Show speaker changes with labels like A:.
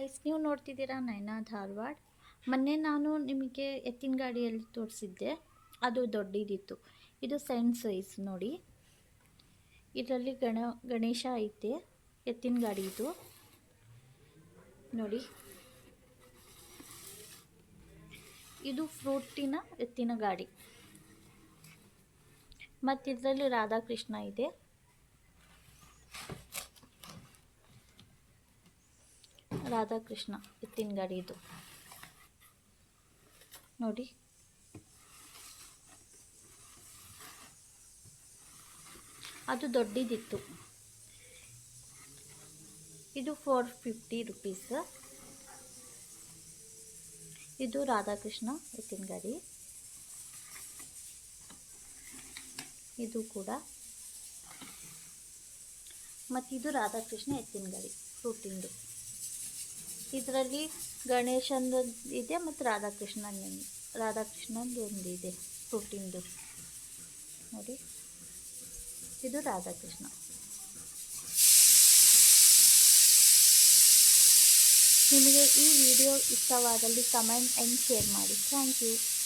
A: Guys, ನೀವು ನೋಡ್ತಿದ್ದೀರಾ ನಯನಾ ಧಾರವಾಡ. ಮೊನ್ನೆ ನಾನು ನಿಮಗೆ ಎತ್ತಿನ ಗಾಡಿಯಲ್ಲಿ ತೋರಿಸಿದ್ದೆ, ಅದು ದೊಡ್ಡದಿತ್ತು. ಇದು ಸಣ್ಣ ಸೈಜ್ ನೋಡಿ. ಇದರಲ್ಲಿ ಗಣೇಶ ಐತೆ. ಎತ್ತಿನ ಗಾಡಿ ಇದು ನೋಡಿ. ಇದು ಫ್ರೂಟಿನ ಎತ್ತಿನ ಗಾಡಿ. ಮತ್ತು ಇದರಲ್ಲಿ ರಾಧಾಕೃಷ್ಣ ಇದೆ. ರಾಧಾಕೃಷ್ಣ ಎತ್ತಿನ ಗಾಡಿ ಇದು ನೋಡಿ. ಅದು ದೊಡ್ಡದಿತ್ತು. ಇದು 450 ರೂಪೀಸ್. ಇದು ರಾಧಾಕೃಷ್ಣ ಎತ್ತಿನ ಗಾಡಿ. ಇದು ಕೂಡ. ಮತ್ತು ಇದು ರಾಧಾಕೃಷ್ಣ ಎತ್ತಿನ ಗಾಡಿ ಫ್ರೂಟಿಂದು. ಇದರಲ್ಲಿ ಗಣೇಶಂದು ಇದೆ ಮತ್ತು ರಾಧಾಕೃಷ್ಣಂದು ಒಂದು ಇದೆ ಫ್ರೂಟಿಂದು ನೋಡಿ. ಇದು ರಾಧಾಕೃಷ್ಣ. ನಿಮಗೆ ಈ ವಿಡಿಯೋ ಇಷ್ಟವಾದಲ್ಲಿ ಕಮೆಂಟ್ ಆ್ಯಂಡ್ ಶೇರ್ ಮಾಡಿ. Thank you.